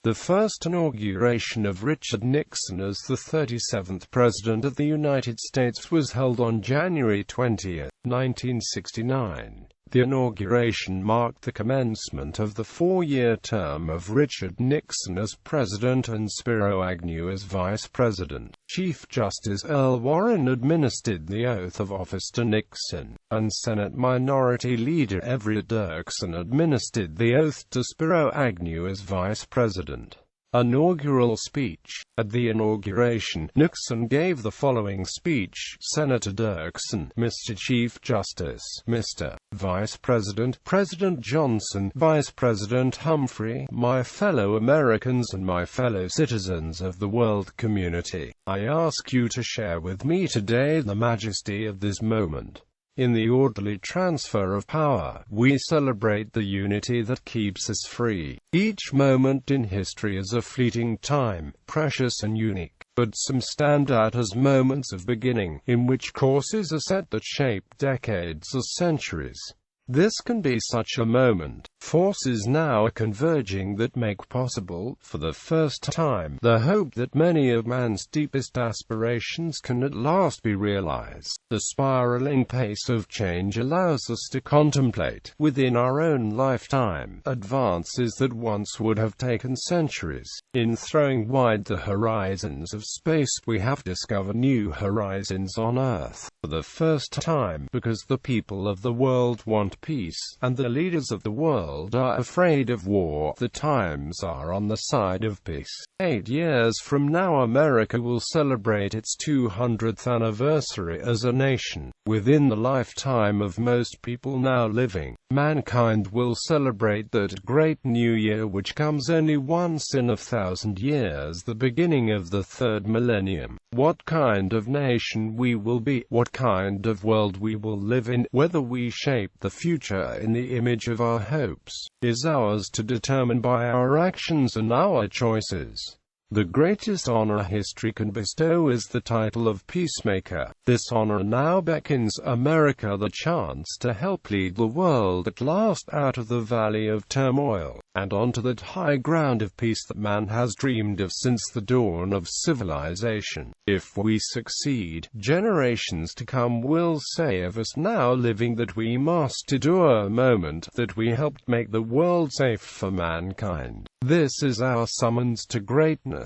The first inauguration of Richard Nixon as the 37th President of the United States was held on January 20, 1969. The inauguration marked the commencement of the four-year term of Richard Nixon as President and Spiro Agnew as Vice President. Chief Justice Earl Warren administered the oath of office to Nixon, and Senate Minority Leader Everett Dirksen administered the oath to Spiro Agnew as Vice President. Inaugural speech. At the inauguration, Nixon gave the following speech: Senator Dirksen, Mr. Chief Justice, Mr. Vice President, President Johnson, Vice President Humphrey, my fellow Americans and my fellow citizens of the world community, I ask you to share with me today the majesty of this moment. In the orderly transfer of power, we celebrate the unity that keeps us free. Each moment in history is a fleeting time, precious and unique, but some stand out as moments of beginning, in which courses are set that shape decades or centuries. This can be such a moment. Forces now are converging that make possible, for the first time, the hope that many of man's deepest aspirations can at last be realized. The spiraling pace of change allows us to contemplate, within our own lifetime, advances that once would have taken centuries. In throwing wide the horizons of space, we have discovered new horizons on Earth, for the first time, because the people of the world want peace, and the leaders of the world are afraid of war. The times are on the side of peace. 8 years from now, America will celebrate its 200th anniversary as a nation. Within the lifetime of most people now living, mankind will celebrate that great new year which comes only once in 1,000 years, the beginning of the third millennium. What kind of nation we will be, what kind of world we will live in, whether we shape the future in the image of our hopes, is ours to determine by our actions and our choices. The greatest honor history can bestow is the title of peacemaker. This honor now beckons America the chance to help lead the world at last out of the valley of turmoil, and onto that high ground of peace that man has dreamed of since the dawn of civilization. If we succeed, generations to come will say of us now living that we must endure a moment, that we helped make the world safe for mankind. This is our summons to greatness.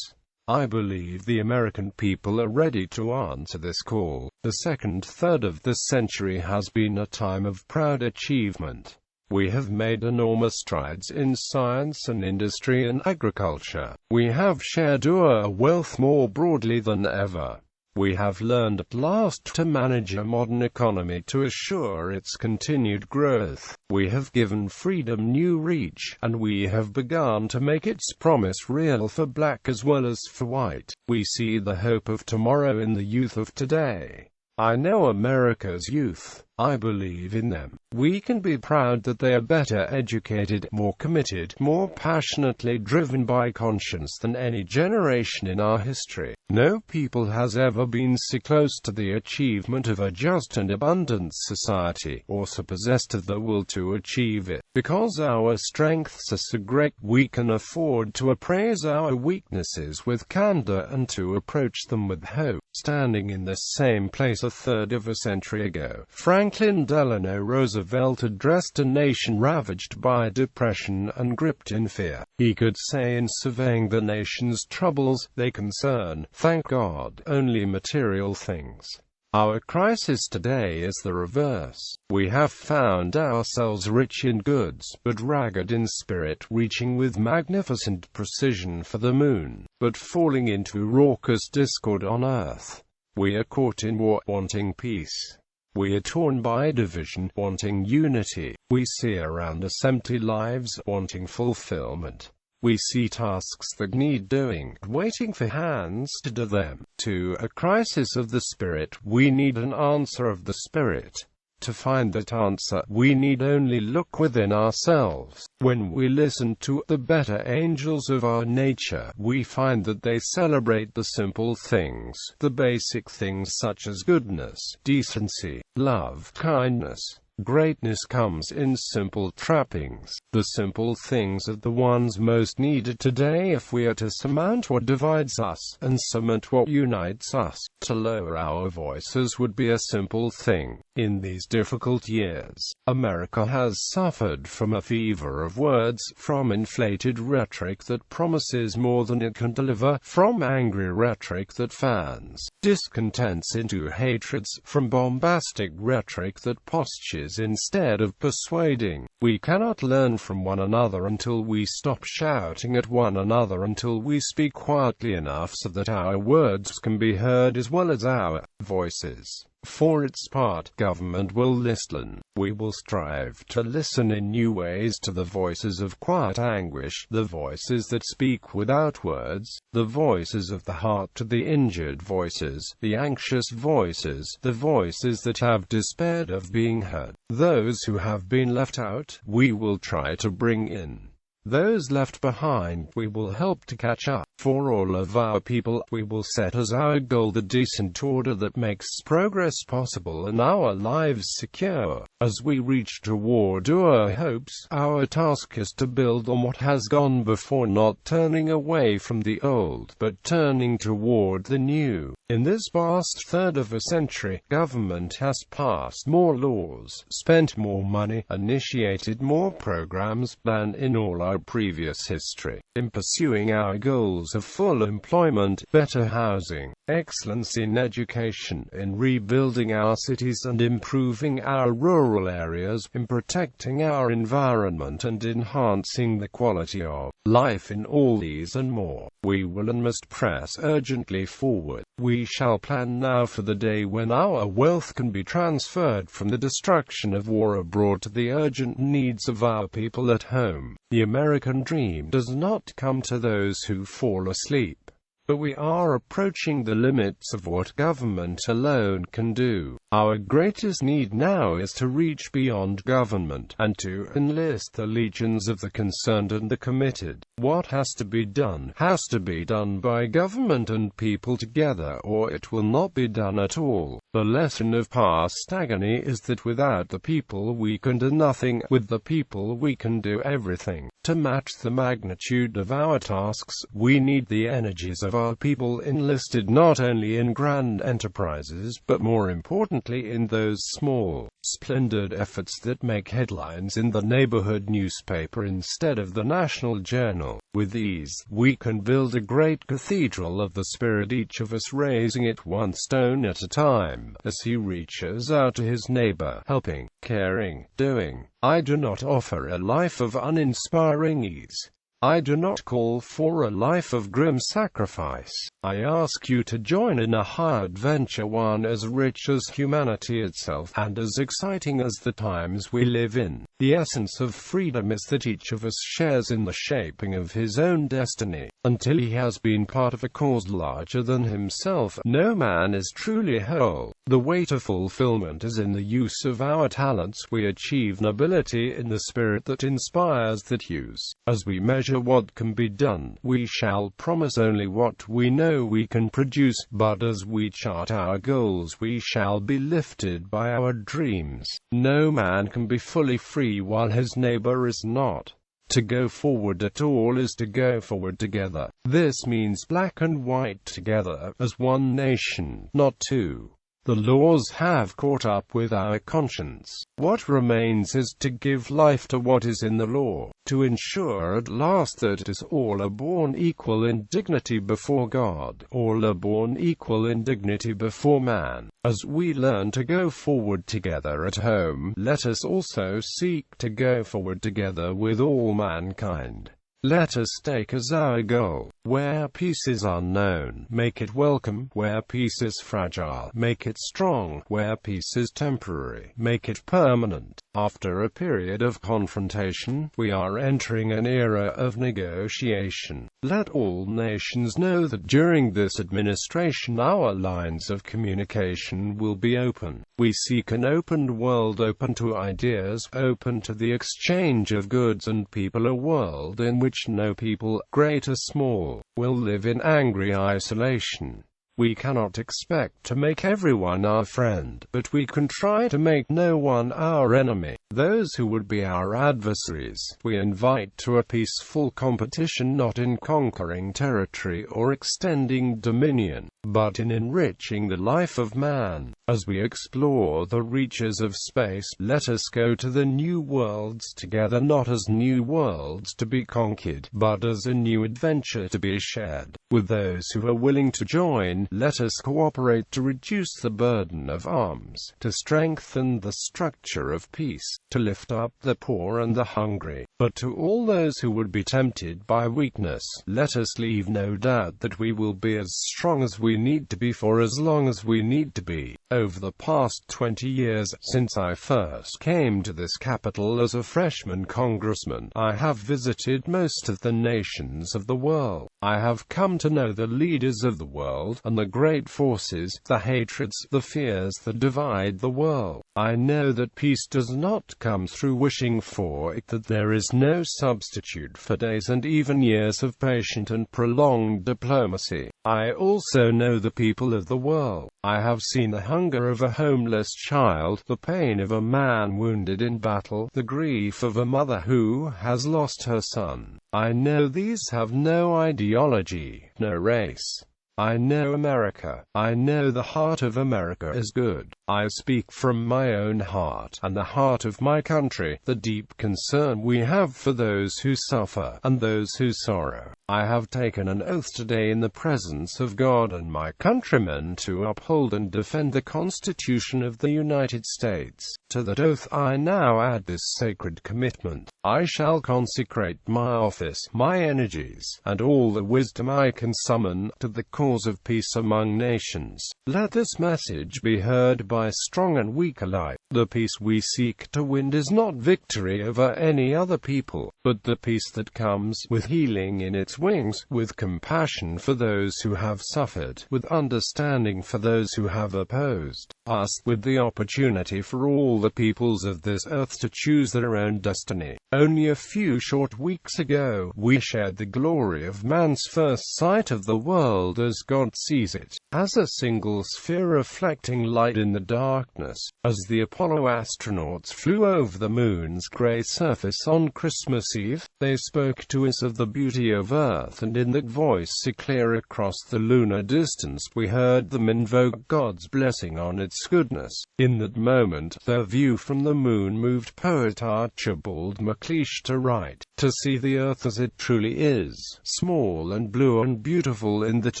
I believe the American people are ready to answer this call. The second third of this century has been a time of proud achievement. We have made enormous strides in science and industry and agriculture. We have shared our wealth more broadly than ever. We have learned at last to manage a modern economy to assure its continued growth. We have given freedom new reach, and we have begun to make its promise real for black as well as for white. We see the hope of tomorrow in the youth of today. I know America's youth. I believe in them. We can be proud that they are better educated, more committed, more passionately driven by conscience than any generation in our history. No people has ever been so close to the achievement of a just and abundant society, or so possessed of the will to achieve it. Because our strengths are so great, we can afford to appraise our weaknesses with candor and to approach them with hope. Standing in the same place a third of a century ago, Franklin Delano Roosevelt addressed a nation ravaged by depression and gripped in fear. He could say in surveying the nation's troubles, they concern, thank God, only material things. Our crisis today is the reverse. We have found ourselves rich in goods, but ragged in spirit, reaching with magnificent precision for the moon, but falling into raucous discord on earth. We are caught in war, wanting peace. We are torn by division, wanting unity. We see around us empty lives, wanting fulfillment. We see tasks that need doing, waiting for hands to do them. To a crisis of the spirit, we need an answer of the spirit. To find that answer, we need only look within ourselves. When we listen to the better angels of our nature, we find that they celebrate the simple things, the basic things such as goodness, decency, love, kindness, Greatness comes in simple trappings. The simple things are the ones most needed today if we are to surmount what divides us, and cement what unites us. To lower our voices would be a simple thing. In these difficult years, America has suffered from a fever of words, from inflated rhetoric that promises more than it can deliver, from angry rhetoric that fans discontents into hatreds, from bombastic rhetoric that postures instead of persuading. We cannot learn from one another until we stop shouting at one another, until we speak quietly enough so that our words can be heard as well as our voices. For its part, government will listen. We will strive to listen in new ways to the voices of quiet anguish, the voices that speak without words, the voices of the heart, to the injured voices, the anxious voices, the voices that have despaired of being heard. Those who have been left out, we will try to bring in. Those left behind, we will help to catch up. For all of our people, we will set as our goal the decent order that makes progress possible and our lives secure. As we reach toward our hopes, our task is to build on what has gone before, not turning away from the old, but turning toward the new. In this past third of a century, government has passed more laws, spent more money, initiated more programs than in all our previous history. In pursuing our goals of full employment, better housing, excellence in education, in rebuilding our cities and improving our rural areas, in protecting our environment and enhancing the quality of life, in all these and more, we will and must press urgently forward. We shall plan now for the day when our wealth can be transferred from the destruction of war abroad to the urgent needs of our people at home. The American dream does not come to those who fall asleep. But we are approaching the limits of what government alone can do. Our greatest need now is to reach beyond government, and to enlist the legions of the concerned and the committed. What has to be done by government and people together, or it will not be done at all. The lesson of past agony is that without the people we can do nothing, with the people we can do everything. To match the magnitude of our tasks, we need the energies of our people enlisted not only in grand enterprises, but more importantly in those small, splendid efforts that make headlines in the neighborhood newspaper instead of the national journal. With these, we can build a great cathedral of the spirit, each of us raising it one stone at a time, as he reaches out to his neighbor, helping, caring, doing. I do not offer a life of uninspiring ease. I do not call for a life of grim sacrifice. I ask you to join in a high adventure, one as rich as humanity itself, and as exciting as the times we live in. The essence of freedom is that each of us shares in the shaping of his own destiny. Until he has been part of a cause larger than himself, no man is truly whole. The way to fulfillment is in the use of our talents. We achieve nobility in the spirit that inspires that use. As we measure what can be done, we shall promise only what we know we can produce, but as we chart our goals we shall be lifted by our dreams. No man can be fully free while his neighbor is not. To go forward at all is to go forward together. This means black and white together, as one nation, not two. The laws have caught up with our conscience. What remains is to give life to what is in the law, to ensure at last that all are born equal in dignity before God, all are born equal in dignity before man. As we learn to go forward together at home, let us also seek to go forward together with all mankind. Let us take as our goal, where peace is unknown, make it welcome; where peace is fragile, make it strong; where peace is temporary, make it permanent. After a period of confrontation, we are entering an era of negotiation. Let all nations know that during this administration our lines of communication will be open. We seek an open world, open to ideas, open to the exchange of goods and people, a world in which no people, great or small, will live in angry isolation. We cannot expect to make everyone our friend, but we can try to make no one our enemy. Those who would be our adversaries, we invite to a peaceful competition, not in conquering territory or extending dominion, but in enriching the life of man. As we explore the reaches of space, let us go to the new worlds together, not as new worlds to be conquered, but as a new adventure to be shared. With those who are willing to join, let us cooperate to reduce the burden of arms, to strengthen the structure of peace, to lift up the poor and the hungry. But to all those who would be tempted by weakness, let us leave no doubt that we will be as strong as we need to be for as long as we need to be. Over the past 20 years, since I first came to this capital as a freshman congressman, I have visited most of the nations of the world. I have come to know the leaders of the world, and the great forces, the hatreds, the fears that divide the world. I know that peace does not come through wishing for it, that there is no substitute for days and even years of patient and prolonged diplomacy. I also know the people of the world. I have seen the hunger of a homeless child, the pain of a man wounded in battle, the grief of a mother who has lost her son. I know these have no ideology, no race. I know America. I know the heart of America is good. I speak from my own heart, and the heart of my country, the deep concern we have for those who suffer, and those who sorrow. I have taken an oath today in the presence of God and my countrymen to uphold and defend the Constitution of the United States. To that oath I now add this sacred commitment. I shall consecrate my office, my energies, and all the wisdom I can summon, to the cause of peace among nations. Let this message be heard by strong and weak alike. The peace we seek to win is not victory over any other people, but the peace that comes with healing in its wings, with compassion for those who have suffered, with understanding for those who have opposed us, with the opportunity for all the peoples of this earth to choose their own destiny. Only a few short weeks ago, we shared the glory of man's first sight of the world as God sees it, as a single sphere reflecting light in the darkness. As the Apollo astronauts flew over the moon's gray surface on Christmas Eve, they spoke to us of the beauty of Earth, and in that voice so clear across the lunar distance we heard them invoke God's blessing on its goodness. In that moment, their view from the moon moved poet Archibald MacLeish to write, "To see the earth as it truly is, small and blue and beautiful in that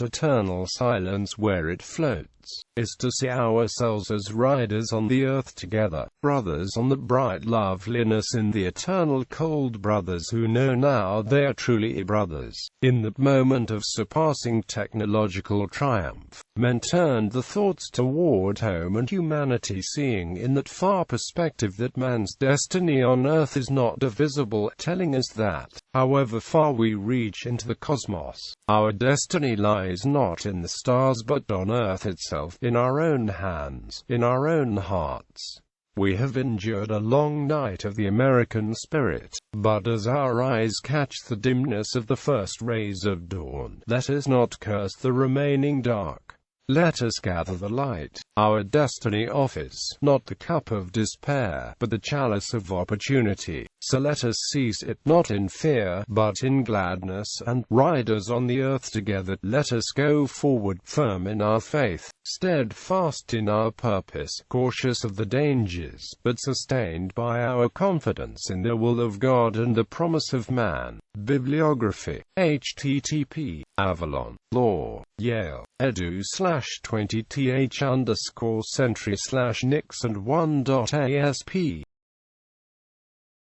eternal silence where it floats, is to see ourselves as riders on the earth together, brothers on the bright loveliness in the eternal cold, brothers who know now they are truly brothers." In that moment of surpassing technological triumph, men turned the thoughts toward home and humanity, seeing in that far perspective that man's destiny on earth is not divisible, telling us that, however far we reach into the cosmos, our destiny lies not in the stars but on earth itself, in our own hands, in our own hearts. We have endured a long night of the American spirit, but as our eyes catch the dimness of the first rays of dawn, let us not curse the remaining dark. Let us gather the light. Our destiny offers not the cup of despair, but the chalice of opportunity. So let us seize it, not in fear, but in gladness, and, riders on the earth together, let us go forward, firm in our faith, steadfast in our purpose, cautious of the dangers, but sustained by our confidence in the will of God and the promise of man. Bibliography. http Avalon Law Yale edu/20th_century/Nixon1.asp